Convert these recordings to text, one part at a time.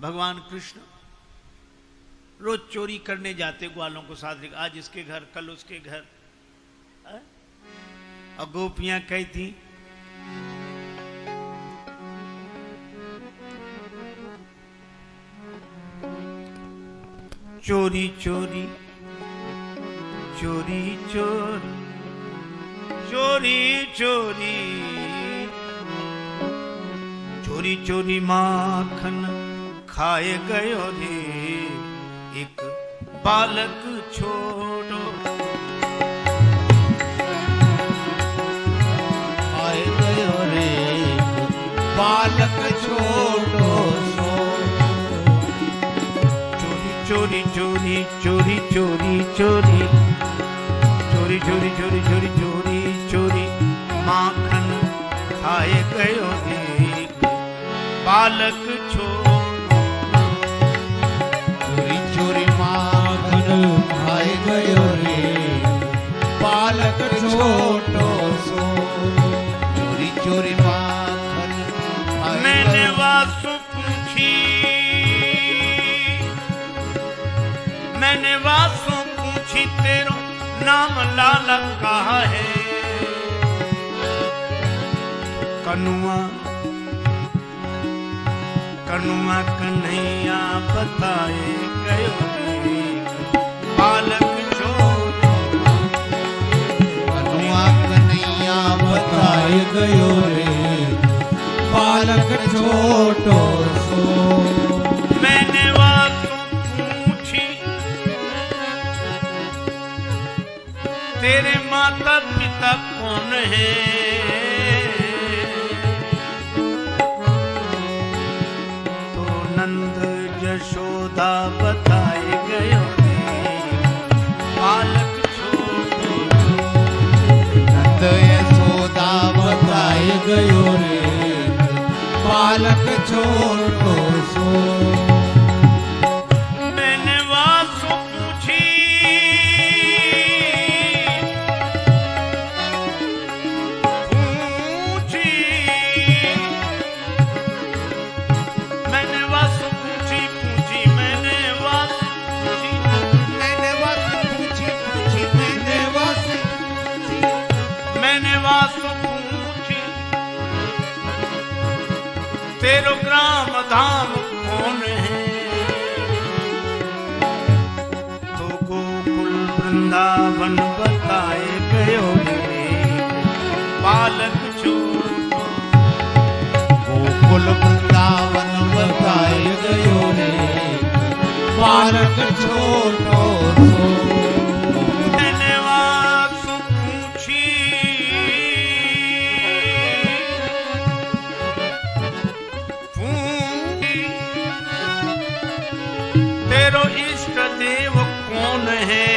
भगवान कृष्ण रोज चोरी करने जाते ग्वालों को साथ लेकर, आज इसके घर कल उसके घर। और गोपियां कहती चोरी चोरी चोरी चोरी चोरी चोरी चोरी चोरी माखन खाए गयो रे एक बालक छोड़ो, खाए गयो रे बालक छोड़ो सो। चोरी चोरी चोरी चोरी चोरी चोरी चोरी चोरी चोरी चोरी चोरी माखन खाए गयो एक बालक छोड़ो। चोरी चोरी माखन खाए गयो रे बालक छोटो सो। चोरी चोरी माखन खाए मैंने वासु पूछी, मैंने वासु पूछी तेरो नाम लाला कहा है। कनुआ कनुआ कन्हैया बताए गयो रे बालक छोड़ो। कनुआ कन्हैया बताए गयो रे बालक छोटो सो। मैंने वासु पूछी तेरे माता पिता कौन है। तो नंद यशोदा बताए गयो रे बालक छोड़ो। नंद यशोदा बताए गयो रे बालक छोटो सो। मैंने वासु पूछी पूछी मैंने वासु पूछी पूछी मैंने वासु पूछी मैंने वासु पूछी पूछी मैंने वासु मैंने वासु पूछी तेरो ग्राम धाम कौन है। तो गोकुल वृंदावन बताए गयो रे बालक छोड़ो। गोकुल वृंदावन बताए गयो रे बालक छोटो सो। मैंने वासु पूछी पूछी तेरो इष्ट देव कौन है।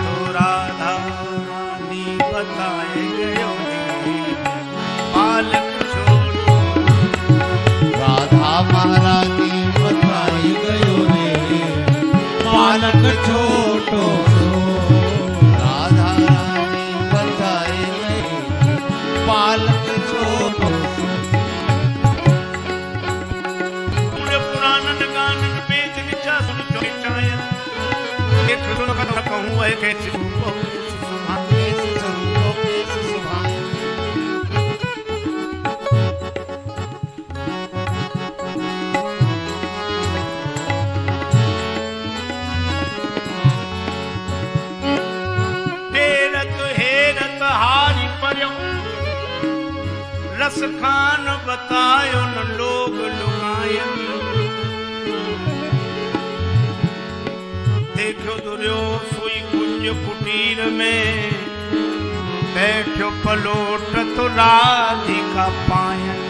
तो राधा रानी बताए गयो रे बालक छोड़ो। राधा महारानी बताए गयो रे बालक छोटो सो। राधा रानी बताए गए बालक छोटो सो। पूरे पुराणन गानन वेद विचा सुन चोचाया एक सुन कथा कहूँ है कैसे रस खान बतायो न लोग लुगायन। देखो दुर्यो सोई कुंज कुटीर में बैठो पलोट तो राधिका पायन।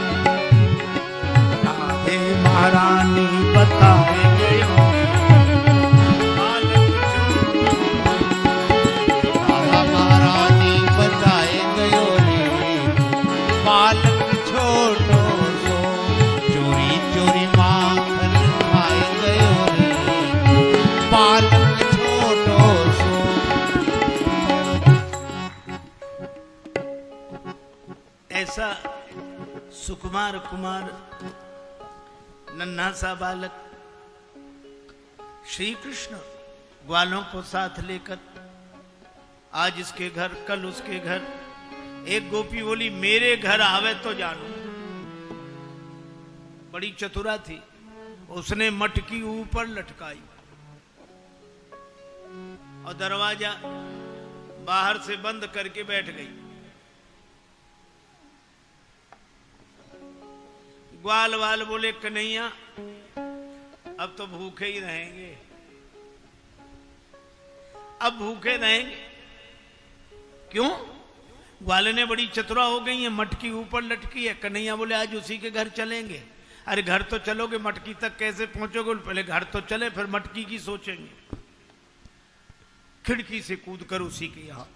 राधे महारानी बताए गयो राधा महारानी बताए गयो रे बालक छोटो सो। चोरी चोरी माखन खाए गयो रे बालक छोटो सो। ऐसा सुकुमार कुमार नन्हा सा बालक श्री कृष्ण ग्वालों को साथ लेकर आज इसके घर कल उसके घर। एक गोपी बोली मेरे घर आवे तो जानू। बड़ी चतुरा थी, उसने मटकी ऊपर लटकाई और दरवाजा बाहर से बंद करके बैठ गई। ग्वाल वाल बोले कन्हैया अब तो भूखे ही रहेंगे, अब भूखे रहेंगे। क्यों? ग्वाले ने बड़ी चतुरा हो गई है, मटकी ऊपर लटकी है। कन्हैया बोले आज उसी के घर चलेंगे। अरे घर तो चलोगे, मटकी तक कैसे पहुंचोगे? पहले घर तो चले फिर मटकी की सोचेंगे। खिड़की से कूद कर उसी के यहां,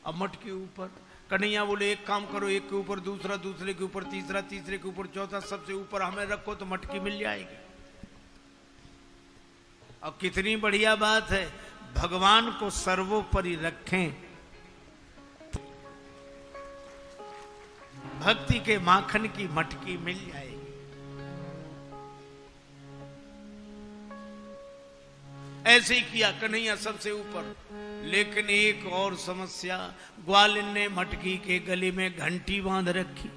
अब मटकी ऊपर। कन्हैया बोले एक काम करो, एक के ऊपर दूसरा, दूसरे के ऊपर तीसरा, तीसरे के ऊपर चौथा, सबसे ऊपर हमें रखो तो मटकी मिल जाएगी। और कितनी बढ़िया बात है, भगवान को सर्वोपरि रखें, भक्ति के माखन की मटकी मिल जाएगी। ऐसे ही किया कन्हैया सबसे ऊपर। लेकिन एक और समस्या, ग्वालिन ने मटकी के गले में घंटी बांध रखी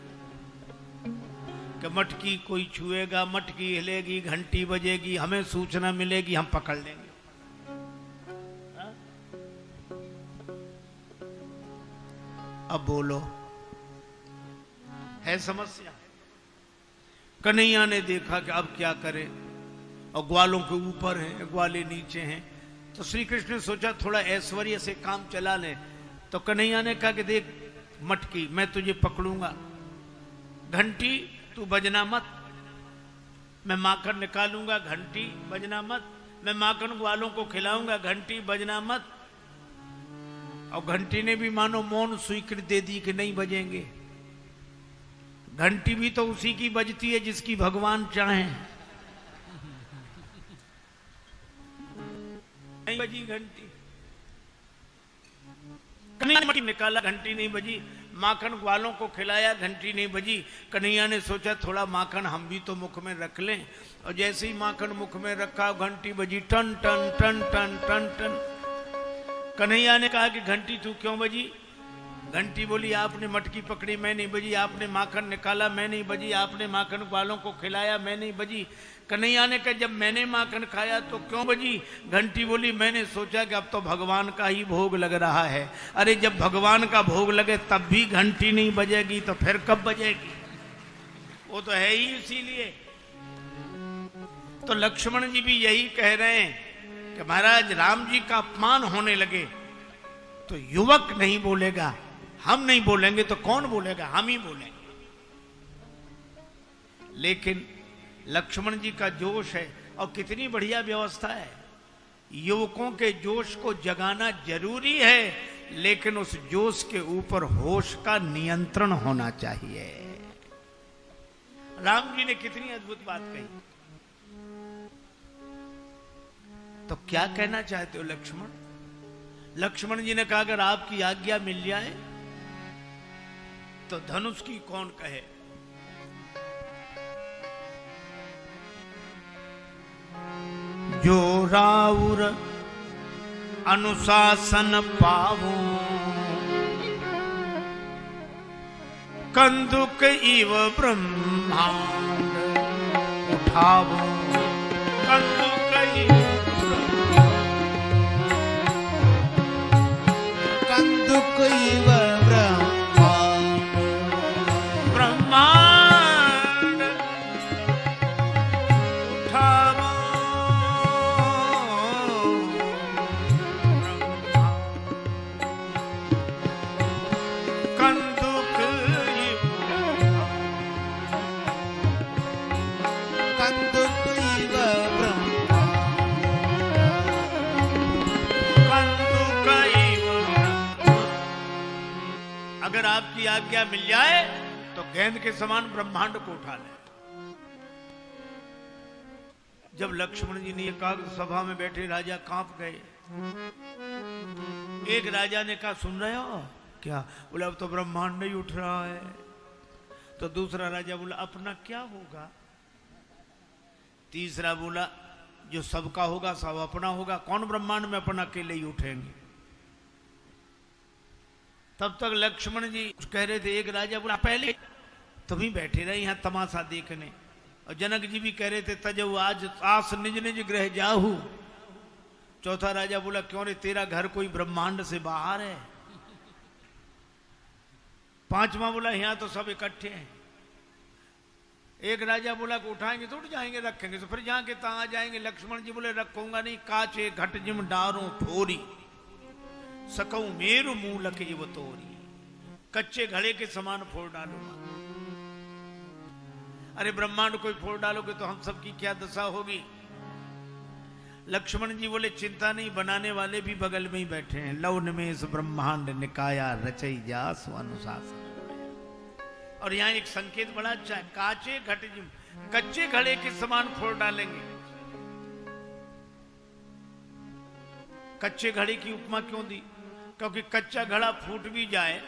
कि मटकी कोई छुएगा, मटकी हिलेगी, घंटी बजेगी, हमें सूचना मिलेगी, हम पकड़ लेंगे। अब बोलो, है समस्या। कन्हैया ने देखा कि अब क्या करे, और ग्वालों के ऊपर हैं, ग्वाले नीचे हैं। तो श्री कृष्ण ने सोचा थोड़ा ऐश्वर्य से काम चला ले। तो कन्हैया ने कहा कि देख मटकी मैं तुझे पकड़ूंगा, घंटी तू बजना मत, मैं माखन निकालूंगा, घंटी बजना मत, मैं माखन ग्वालों को खिलाऊंगा, घंटी बजना मत। और घंटी ने भी मानो मौन स्वीकृति दे दी कि नहीं बजेंगे। घंटी भी तो उसी की बजती है जिसकी भगवान चाहे। नहीं बजी घंटी, कन्हैया निकाला, घंटी नहीं बजी। माखन ग्वालों को खिलाया, घंटी नहीं बजी। कन्हैया ने सोचा थोड़ा माखन हम भी तो मुख में रख लें। और जैसे ही माखन मुख में रखा, घंटी बजी, टन टन टन टन टन टन। कन्हैया ने कहा कि घंटी तू क्यों बजी? घंटी बोली आपने मटकी पकड़ी, मैं नहीं बजी, आपने माखन निकाला, मैं नहीं बजी, आपने माखन ग्वालों को खिलाया, मैं नहीं बजी। कन्हैया ने कहा जब मैंने माखन खाया तो क्यों बजी? घंटी बोली मैंने सोचा कि अब तो भगवान का ही भोग लग रहा है। अरे जब भगवान का भोग लगे तब भी घंटी नहीं बजेगी तो फिर कब बजेगी? वो तो है ही इसीलिए। तो लक्ष्मण जी भी यही कह रहे हैं कि महाराज राम जी का अपमान होने लगे तो युवक नहीं बोलेगा, हम नहीं बोलेंगे तो कौन बोलेगा? हम ही बोलेंगे। लेकिन लक्ष्मण जी का जोश है, और कितनी बढ़िया व्यवस्था है। युवकों के जोश को जगाना जरूरी है, लेकिन उस जोश के ऊपर होश का नियंत्रण होना चाहिए। राम जी ने कितनी अद्भुत बात कही। तो क्या कहना चाहते हो लक्ष्मण? लक्ष्मण जी ने कहा अगर आपकी आज्ञा मिल जाए तो धनुष की कौन कहे। जो राउर अनुशासन पावो, कंदुक इव ब्रह्मांड उठावो, कंदुक इव ब्रह्मांड उठावो, कंदुक इव अगर आपकी आज्ञा मिल जाए तो गेंद के समान ब्रह्मांड को उठा ले। जब लक्ष्मण जी ने यह कहा तो सभा में बैठे राजा कांप गए। एक राजा ने कहा सुन रहे हो क्या? बोले अब तो ब्रह्मांड नहीं उठ रहा है। तो दूसरा राजा बोला अपना क्या होगा? तीसरा बोला जो सबका होगा सब अपना होगा, कौन ब्रह्मांड में अपन अकेले ही उठेंगे। तब तक लक्ष्मण जी कह रहे थे, एक राजा बोला पहले तुम ही बैठे रहे यहां तमाशा देखने, और जनक जी भी कह रहे थे तजऊ आज आस निज निज गृह जाहू। चौथा राजा बोला क्यों रे तेरा घर कोई ब्रह्मांड से बाहर है। पांचवा बोला यहां तो सब इकट्ठे हैं। एक राजा बोला कि उठाएंगे तो उठ जाएंगे, रखेंगे तो फिर जहां के तहां आ जाएंगे। लक्ष्मण जी बोले रखूंगा नहीं, काचे घट जिम डारो ठोरी सकऊं मेरु मूलक ये तोरी, कच्चे घड़े के समान फोड़ डालूंगा। अरे ब्रह्मांड कोई फोड़ डालोगे तो हम सबकी क्या दशा होगी। लक्ष्मण जी बोले चिंता नहीं, बनाने वाले भी बगल में ही बैठे हैं। लव निमेष ब्रह्मांड निकाया रचई जासु अनुशासन। और यहाँ एक संकेत बड़ा अच्छा है, काचे घट जिम, कच्चे घड़े के समान फोड़ डालेंगे। कच्चे घड़े की उपमा क्यों दी? क्योंकि कच्चा घड़ा फूट भी जाए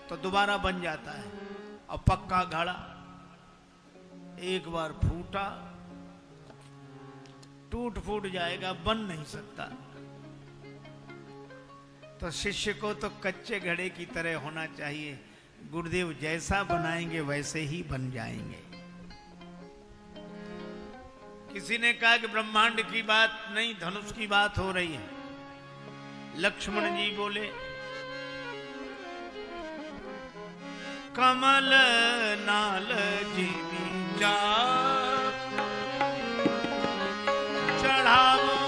तो दोबारा बन जाता है, और पक्का घड़ा एक बार फूटा टूट फूट जाएगा, बन नहीं सकता। तो शिष्य को तो कच्चे घड़े की तरह होना चाहिए। गुरुदेव जैसा बनाएंगे वैसे ही बन जाएंगे। किसी ने कहा कि ब्रह्मांड की बात नहीं, धनुष की बात हो रही है। लक्ष्मण जी बोले कमल नाल जीवी जा चढ़ावो,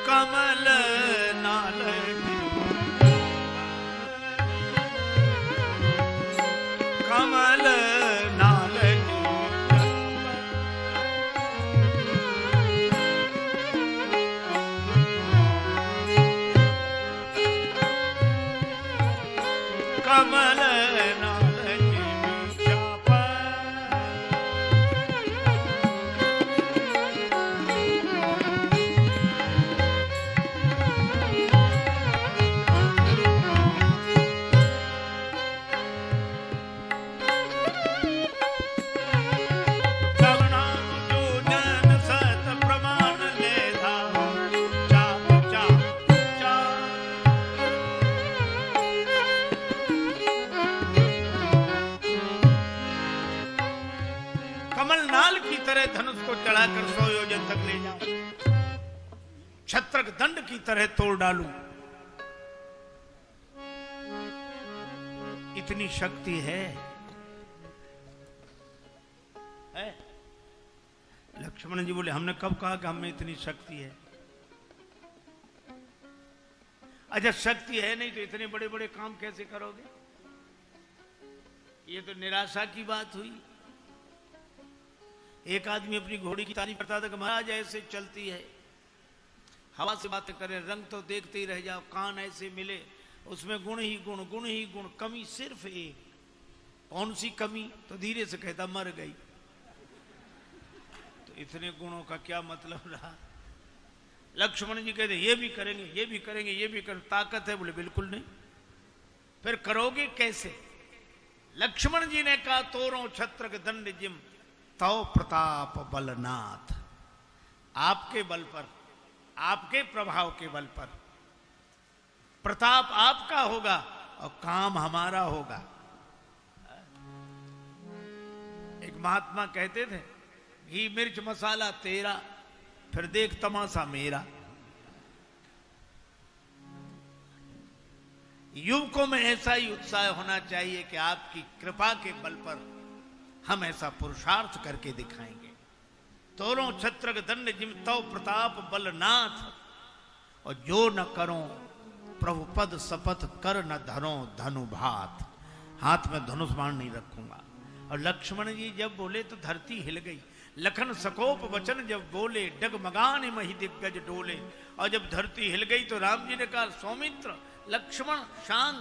कमल नाल कमल नाल कमल नाल धनुष को चढ़ाकर 100 योजन तक ले जाऊं, छत्रक दंड की तरह तोड़ डालूं। इतनी शक्ति है? लक्ष्मण जी बोले हमने कब कहा कि हमें इतनी शक्ति है? अच्छा शक्ति है नहीं तो इतने बड़े बड़े काम कैसे करोगे? ये तो निराशा की बात हुई। एक आदमी अपनी घोड़ी की तारीफ करता था कि महाराज ऐसे चलती है, हवा से बातें करें, रंग तो देखते ही रह जाओ, कान ऐसे मिले, उसमें गुण ही गुण, गुण ही गुण, कमी सिर्फ एक। कौन सी कमी? तो धीरे से कहता मर गई। तो इतने गुणों का क्या मतलब रहा? लक्ष्मण जी कहते ये भी करेंगे, ये भी करेंगे, ये भी करेंगे, ताकत है? बोले बिल्कुल नहीं। फिर करोगे कैसे? लक्ष्मण जी ने कहा तोरो छत्रक दंड जिम तव प्रताप बलनाथ। आपके बल पर, आपके प्रभाव के बल पर प्रताप आपका होगा और काम हमारा होगा। एक महात्मा कहते थे घी मिर्च मसाला तेरा, फिर देख तमाशा मेरा। युवकों में ऐसा ही उत्साह होना चाहिए कि आपकी कृपा के बल पर हम ऐसा पुरुषार्थ करके दिखाएंगे। तोरो छत्रक दंड जिम तव प्रताप बलनाथ, और जो न करो प्रभु पद शपथ कर न धरो धनुभात। हाथ में धनुष बाण नहीं रखूंगा। और लक्ष्मण जी जब बोले तो धरती हिल गई। लखन सकोप वचन जब बोले डगमगान मही दिग्गज डोले। और जब धरती हिल गई तो राम जी ने कहा सौमित्र लक्ष्मण शांत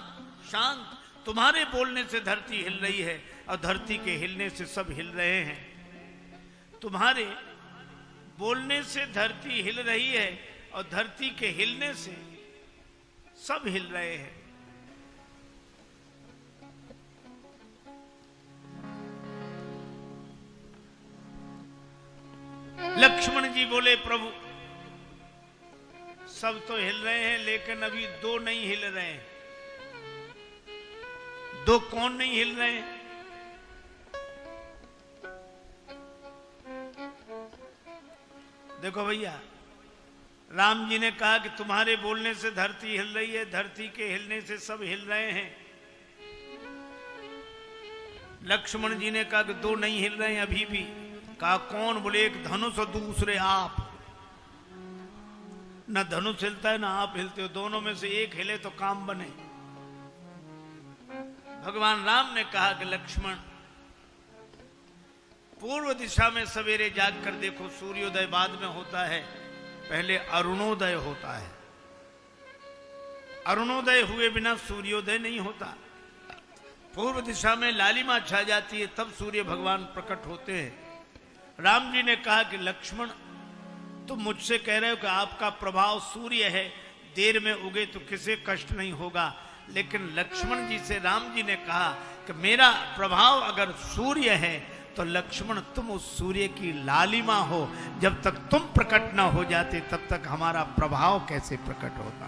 शांत, तुम्हारे बोलने से धरती हिल रही है और धरती के हिलने से सब हिल रहे हैं। तुम्हारे बोलने से धरती हिल रही है और धरती के हिलने से सब हिल रहे हैं। लक्ष्मण जी बोले प्रभु सब तो हिल रहे हैं लेकिन अभी दो नहीं हिल रहे हैं। दो कौन नहीं हिल रहे हैं? देखो भैया, राम जी ने कहा कि तुम्हारे बोलने से धरती हिल रही है, धरती के हिलने से सब हिल रहे हैं। लक्ष्मण जी ने कहा कि दो नहीं हिल रहे हैं अभी भी। कहा कौन? बोले एक धनुष और दूसरे आप। ना धनुष हिलता है ना आप हिलते हो, दोनों में से एक हिले तो काम बने। भगवान राम ने कहा कि लक्ष्मण, पूर्व दिशा में सवेरे जाग कर देखो, सूर्योदय बाद में होता है, पहले अरुणोदय होता है। अरुणोदय हुए बिना सूर्योदय नहीं होता। पूर्व दिशा में लालिमा छा जाती है, तब सूर्य भगवान प्रकट होते हैं। राम जी ने कहा कि लक्ष्मण, तुम मुझसे कह रहे हो कि आपका प्रभाव सूर्य है, देर में उगे तो किसे कष्ट नहीं होगा। लेकिन लक्ष्मण जी से राम जी ने कहा कि मेरा प्रभाव अगर सूर्य है तो लक्ष्मण तुम उस सूर्य की लालिमा हो। जब तक तुम प्रकट ना हो जाते तब तक हमारा प्रभाव कैसे प्रकट होता।